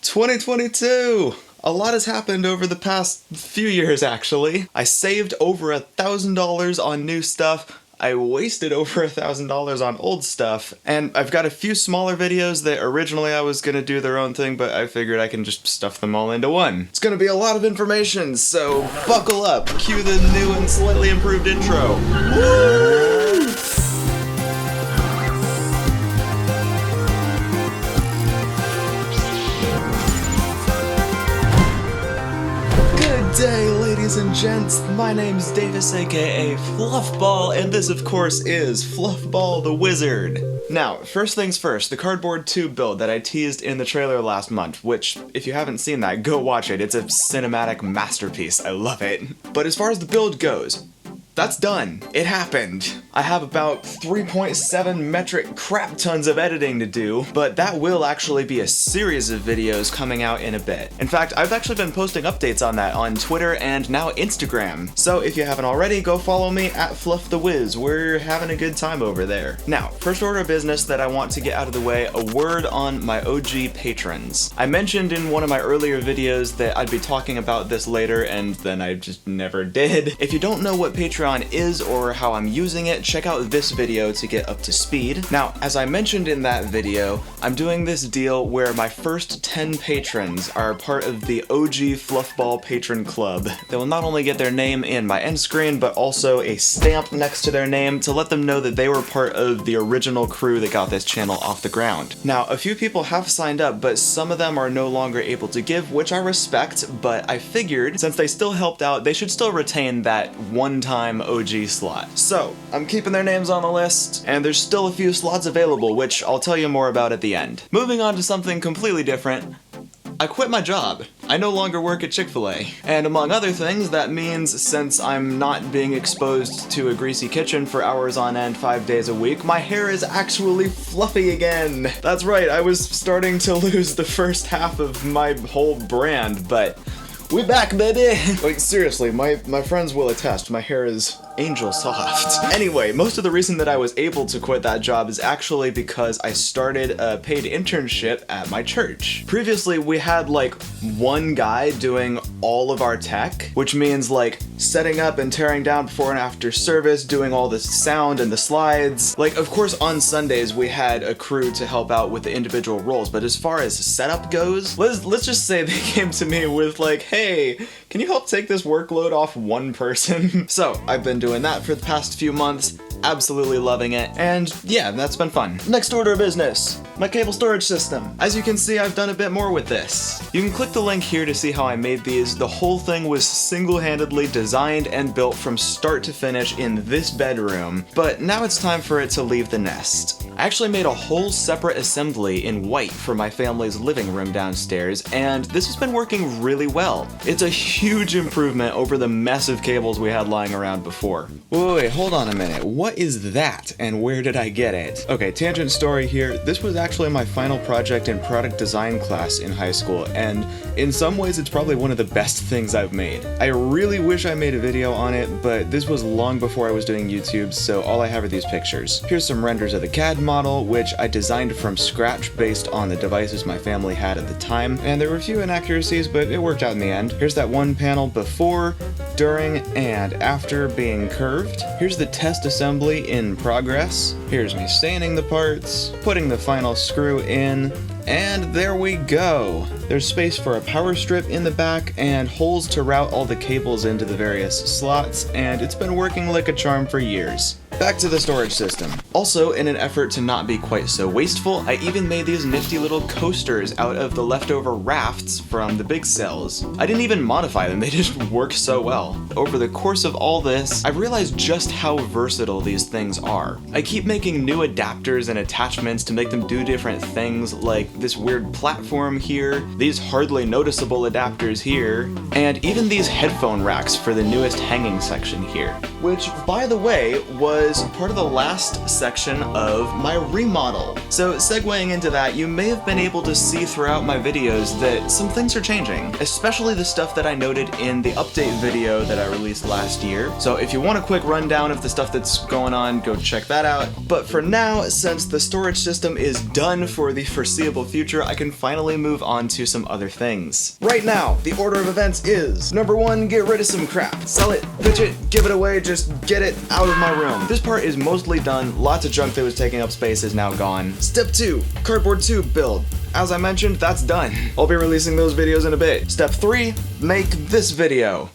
2022! A lot has happened over the past few years, actually. I saved over $1,000 on new stuff. I wasted over $1,000 on old stuff, and I've got a few smaller videos that originally I was gonna do their own thing, but I figured I can just stuff them all into one. It's gonna be a lot of information, so buckle up, cue the new and slightly improved intro. Woo! Good day, ladies and gents. My name's Davis, aka Fluffball, and this, of course, is Fluffball the Wizard. Now, first things first, the cardboard tube build that I teased in the trailer last month, which, if you haven't seen that, go watch it. It's a cinematic masterpiece. I love it. But as far as the build goes, that's done. It happened. I have about 3.7 metric crap tons of editing to do, but that will actually be a series of videos coming out in a bit. In fact, I've actually been posting updates on that on Twitter and now Instagram. So if you haven't already, go follow me at FluffTheWiz. We're having a good time over there. Now, first order of business that I want to get out of the way, a word on my OG patrons. I mentioned in one of my earlier videos that I'd be talking about this later, and then I just never did. If you don't know what Patreon is or how I'm using it, check out this video to get up to speed. Now, as I mentioned in that video, I'm doing this deal where my first 10 patrons are part of the OG Fluffball Patron Club. They will not only get their name in my end screen, but also a stamp next to their name to let them know that they were part of the original crew that got this channel off the ground. Now, a few people have signed up, but some of them are no longer able to give, which I respect, but I figured since they still helped out, they should still retain that one-time OG slot. So, I'm keeping their names on the list, and there's still a few slots available, which I'll tell you more about at the end. Moving on to something completely different, I quit my job. I no longer work at Chick-fil-A. And among other things, that means since I'm not being exposed to a greasy kitchen for hours on end 5 days a week, my hair is actually fluffy again. That's right, I was starting to lose the first half of my whole brand, but we back, baby! Like, seriously, my friends will attest, my hair is angel soft. Anyway, most of the reason that I was able to quit that job is actually because I started a paid internship at my church. Previously, we had like one guy doing all of our tech, which means like setting up and tearing down before and after service, doing all the sound and the slides. Like, of course, on Sundays, we had a crew to help out with the individual roles, but as far as setup goes, let's just say they came to me with like, hey, can you help take this workload off one person? So, I've been doing that for the past few months, absolutely loving it, and yeah, that's been fun. Next order of business, my cable storage system. As you can see, I've done a bit more with this. You can click the link here to see how I made these. The whole thing was single-handedly designed and built from start to finish in this bedroom, but now it's time for it to leave the nest. I actually made a whole separate assembly in white for my family's living room downstairs, and this has been working really well. It's a huge improvement over the mess of cables we had lying around before. Wait, hold on a minute. What is that, and where did I get it? Okay, tangent story here. This was actually my final project in product design class in high school, and in some ways it's probably one of the best things I've made. I really wish I made a video on it, but this was long before I was doing YouTube, so all I have are these pictures. Here's some renders of the CAD model, which I designed from scratch based on the devices my family had at the time, and there were a few inaccuracies, but it worked out in the end. Here's that one panel before, during, and after being curved. Here's the test assembly in progress. Here's me sanding the parts, putting the final screw in, and there we go! There's space for a power strip in the back and holes to route all the cables into the various slots, and it's been working like a charm for years. Back to the storage system. Also, in an effort to not be quite so wasteful, I even made these nifty little coasters out of the leftover rafts from the big cells. I didn't even modify them, they just work so well. Over the course of all this, I've realized just how versatile these things are. I keep making new adapters and attachments to make them do different things, like this weird platform here, these hardly noticeable adapters here, and even these headphone racks for the newest hanging section here. Which, by the way, was was part of the last section of my remodel. So segueing into that, you may have been able to see throughout my videos that some things are changing, especially the stuff that I noted in the update video that I released last year. So if you want a quick rundown of the stuff that's going on, go check that out. But for now, since the storage system is done for the foreseeable future, I can finally move on to some other things. Right now, the order of events is: number 1, get rid of some crap. Sell it, pitch it, give it away, just get it out of my room. This part is mostly done. Lots of junk that was taking up space is now gone. Step 2, cardboard tube build. As I mentioned, that's done. I'll be releasing those videos in a bit. Step 3, make this video.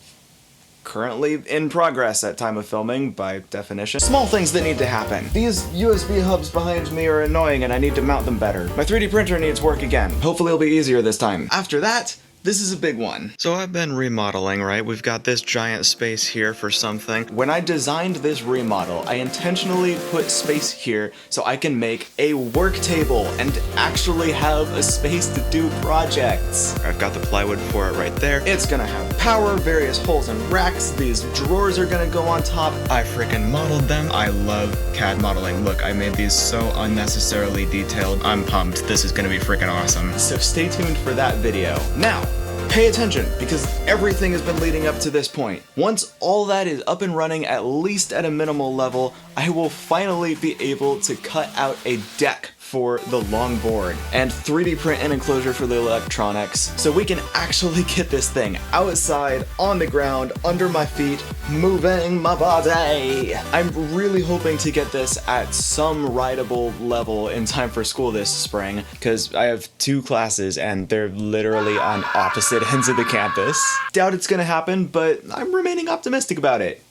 Currently in progress at time of filming, by definition. Small things that need to happen. These USB hubs behind me are annoying and I need to mount them better. My 3D printer needs work again. Hopefully it'll be easier this time. After that, this is a big one. So I've been remodeling, right? We've got this giant space here for something. When I designed this remodel, I intentionally put space here so I can make a work table and actually have a space to do projects. I've got the plywood for it right there. It's gonna have power, various holes and racks. These drawers are gonna go on top. I freaking modeled them. I love CAD modeling. Look, I made these so unnecessarily detailed. I'm pumped. This is gonna be freaking awesome. So stay tuned for that video. Now, pay attention, because everything has been leading up to this point. Once all that is up and running, at least at a minimal level, I will finally be able to cut out a deck for the long board and 3D print an enclosure for the electronics, so we can actually get this thing outside, on the ground, under my feet, moving my body. I'm really hoping to get this at some rideable level in time for school this spring, because I have 2 classes and they're literally on opposite ends of the campus. Doubt it's gonna happen, but I'm remaining optimistic about it.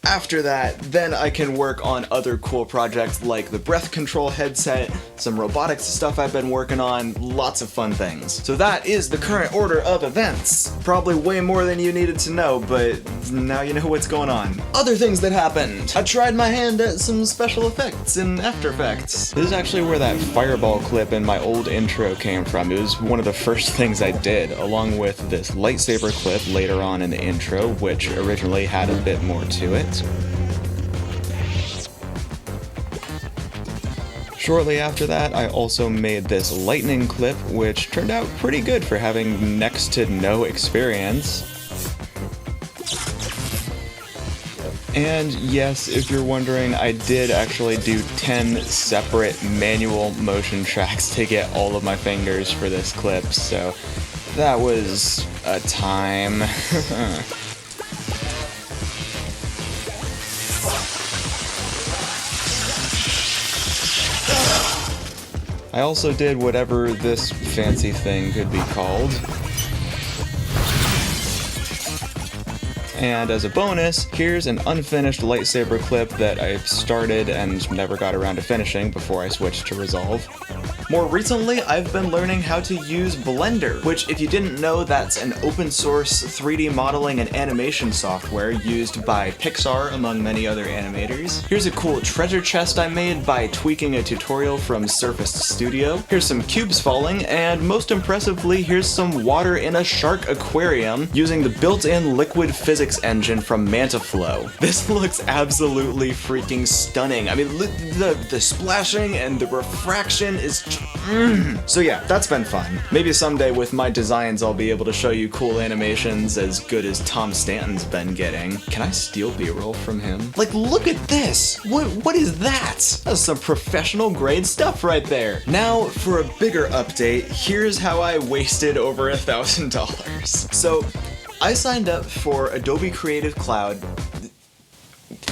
After that, then I can work on other cool projects like the breath control headset, some robotics stuff I've been working on, lots of fun things. So that is the current order of events. Probably way more than you needed to know, but now you know what's going on. Other things that happened. I tried my hand at some special effects in After Effects. This is actually where that fireball clip in my old intro came from. It was one of the first things I did, along with this lightsaber clip later on in the intro, which originally had a bit more to it. Shortly after that, I also made this lightning clip, which turned out pretty good for having next to no experience. And yes, if you're wondering, I did actually do 10 separate manual motion tracks to get all of my fingers for this clip, so that was a time. I also did whatever this fancy thing could be called. And as a bonus, here's an unfinished lightsaber clip that I started and never got around to finishing before I switched to Resolve. More recently, I've been learning how to use Blender, which, if you didn't know, that's an open source 3D modeling and animation software used by Pixar, among many other animators. Here's a cool treasure chest I made by tweaking a tutorial from Surface Studio. Here's some cubes falling, and most impressively, here's some water in a shark aquarium using the built-in liquid physics engine from MantaFlow. This looks absolutely freaking stunning. I mean, the splashing and the refraction is So yeah, that's been fun. Maybe someday with my designs I'll be able to show you cool animations as good as Tom Stanton's been getting. Can I steal B-roll from him? Like, look at this! What is that? That's some professional grade stuff right there. Now, for a bigger update, here's how I wasted over $1,000. So, I signed up for Adobe Creative Cloud.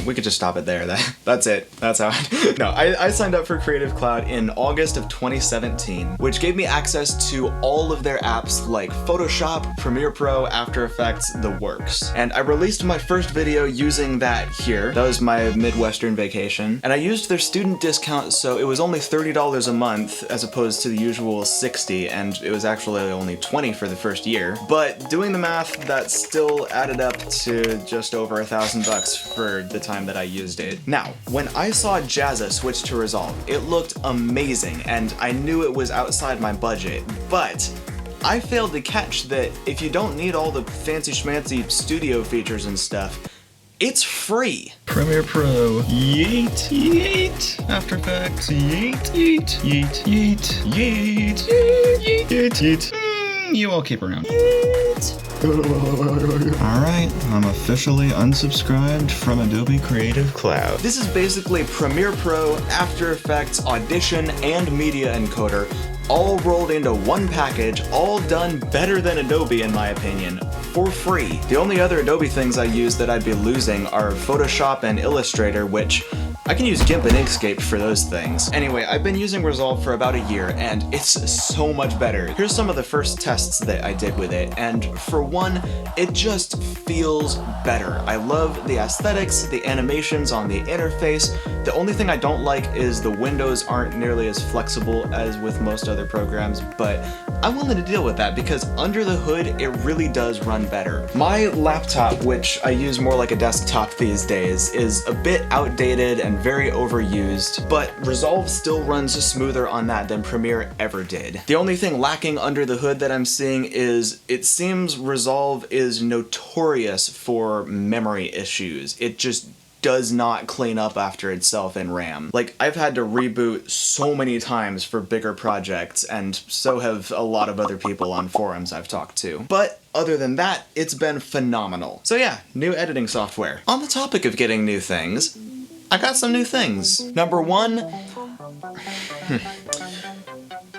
We could just stop it there. That's it. That's how I signed up for Creative Cloud in August of 2017, which gave me access to all of their apps like Photoshop, Premiere Pro, After Effects, the works. And I released my first video using that here. That was my Midwestern vacation. And I used their student discount, so it was only $30 a month as opposed to the usual $60, and it was actually only $20 for the first year. But doing the math, that still added up to just over $1,000 for the time that I used it. Now, when I saw Jazza switch to Resolve, it looked amazing, and I knew it was outside my budget, but I failed to catch that if you don't need all the fancy schmancy studio features and stuff, It's free. Premiere Pro, yeet, yeet. After Effects, yeet, yeet, yeet, yeet, yeet, yeet, yeet, yeet. You all keep around. Alright, I'm officially unsubscribed from Adobe Creative Cloud. This is basically Premiere Pro, After Effects, Audition, and Media Encoder, all rolled into one package, all done better than Adobe in my opinion, for free. The only other Adobe things I use that I'd be losing are Photoshop and Illustrator, which I can use GIMP and Inkscape for those things. Anyway, I've been using Resolve for about a year, and it's so much better. Here's some of the first tests that I did with it, and for one, it just feels better. I love the aesthetics, the animations on the interface. The only thing I don't like is the windows aren't nearly as flexible as with most other programs, but I'm willing to deal with that because under the hood, it really does run better. My laptop, which I use more like a desktop these days, is a bit outdated and very overused, but Resolve still runs smoother on that than Premiere ever did. The only thing lacking under the hood that I'm seeing is it seems Resolve is notorious for memory issues. It just does not clean up after itself in RAM. Like, I've had to reboot so many times for bigger projects, and so have a lot of other people on forums I've talked to. But other than that, it's been phenomenal. So yeah, new editing software. On the topic of getting new things, I got some new things. Number one,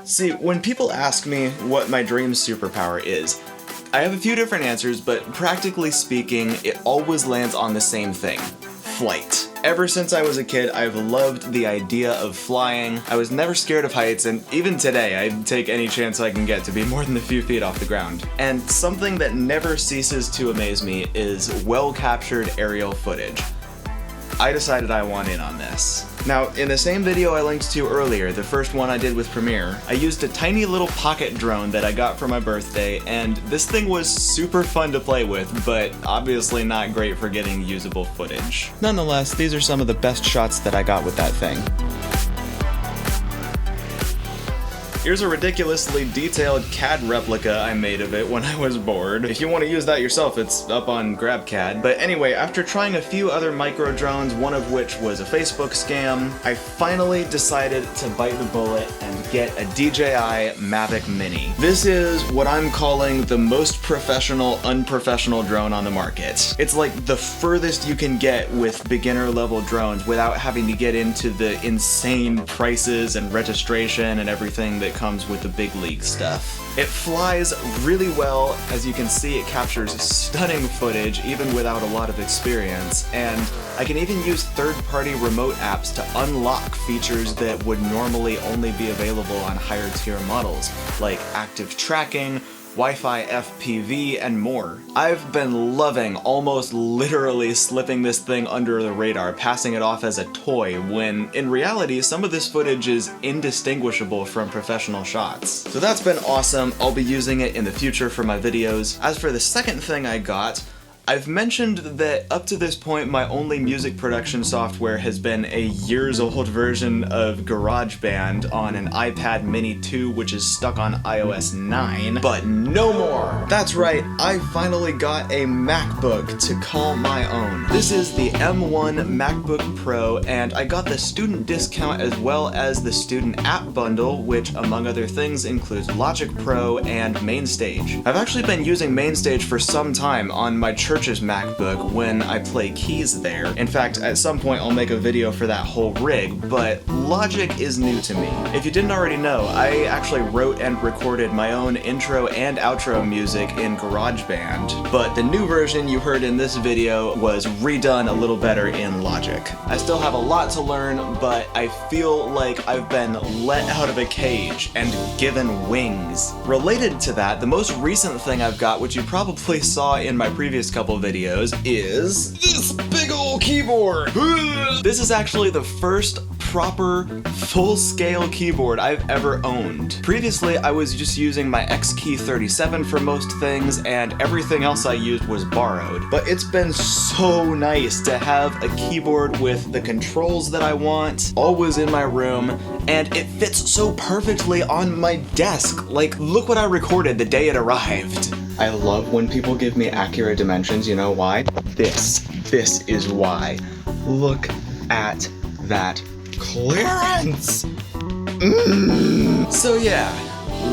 see, when people ask me what my dream superpower is, I have a few different answers, but practically speaking, it always lands on the same thing. Flight. Ever since I was a kid, I've loved the idea of flying. I was never scared of heights, and even today, I'd take any chance I can get to be more than a few feet off the ground. And something that never ceases to amaze me is well-captured aerial footage. I decided I want in on this. Now, in the same video I linked to earlier, the first one I did with Premiere, I used a tiny little pocket drone that I got for my birthday, and this thing was super fun to play with, but obviously not great for getting usable footage. Nonetheless, these are some of the best shots that I got with that thing. Here's a ridiculously detailed CAD replica I made of it when I was bored. If you want to use that yourself, it's up on GrabCAD. But anyway, after trying a few other micro drones, one of which was a Facebook scam, I finally decided to bite the bullet and get a DJI Mavic Mini. This is what I'm calling the most professional, unprofessional drone on the market. It's like the furthest you can get with beginner level drones without having to get into the insane prices and registration and everything that comes with the big league stuff. It flies really well. As you can see, it captures stunning footage even without a lot of experience, and I can even use third-party remote apps to unlock features that would normally only be available on higher tier models, like active tracking, Wi-Fi FPV, and more. I've been loving almost literally slipping this thing under the radar, passing it off as a toy, when in reality some of this footage is indistinguishable from professional shots. So that's been awesome. I'll be using it in the future for my videos. As for the second thing I got, I've mentioned that up to this point my only music production software has been a years-old version of GarageBand on an iPad Mini 2 which is stuck on iOS 9, but no more! That's right, I finally got a MacBook to call my own. This is the M1 MacBook Pro, and I got the student discount as well as the student app bundle, which among other things includes Logic Pro and MainStage. I've actually been using MainStage for some time on my church's MacBook when I play keys there. In fact, at some point I'll make a video for that whole rig, but Logic is new to me. If you didn't already know, I actually wrote and recorded my own intro and outro music in GarageBand, but the new version you heard in this video was redone a little better in Logic. I still have a lot to learn, but I feel like I've been let out of a cage and given wings. Related to that, the most recent thing I've got, which you probably saw in my previous couple videos, is this big ol' keyboard! This is actually the first proper full-scale keyboard I've ever owned. Previously, I was just using my X-Key 37 for most things, and everything else I used was borrowed. But it's been so nice to have a keyboard with the controls that I want, always in my room, and it fits so perfectly on my desk. Like, look what I recorded the day it arrived. I love when people give me accurate dimensions. You know why? This is why. Look at that clearance! So yeah,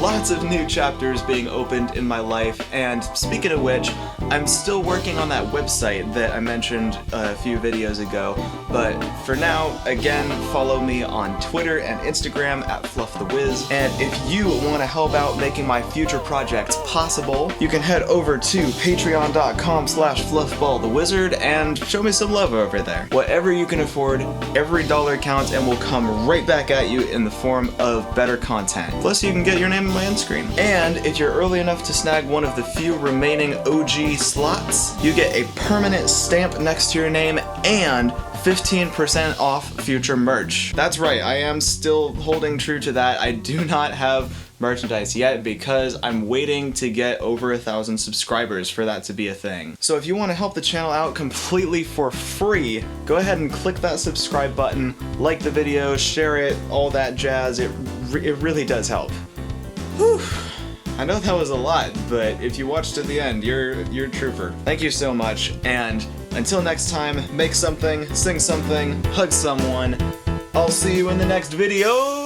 lots of new chapters being opened in my life, and speaking of which, I'm still working on that website that I mentioned a few videos ago, but for now, again, follow me on Twitter and Instagram at FluffTheWiz, and if you want to help out making my future projects possible, you can head over to patreon.com/FluffballTheWizard and show me some love over there. Whatever you can afford, every dollar counts and will come right back at you in the form of better content. Plus, you can get your name on my end screen. And if you're early enough to snag one of the few remaining OG slots, you get a permanent stamp next to your name and 15% off future merch. That's right, I am still holding true to that. I do not have merchandise yet because I'm waiting to get over 1,000 subscribers for that to be a thing. So if you want to help the channel out completely for free, go ahead and click that subscribe button, like the video, share it, all that jazz. It really does help. Whew. I know that was a lot, but if you watched to the end, you're a trooper. Thank you so much, and until next time, make something, sing something, hug someone. I'll see you in the next video!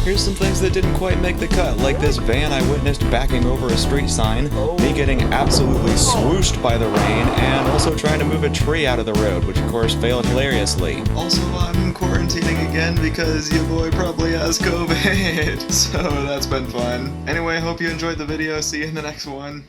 Here's some things that didn't quite make the cut, like this van I witnessed backing over a street sign, me getting absolutely swooshed by the rain, and also trying to move a tree out of the road, which of course failed hilariously. Also, I'm quarantining again because your boy probably has COVID, so that's been fun. Anyway, hope you enjoyed the video, see you in the next one.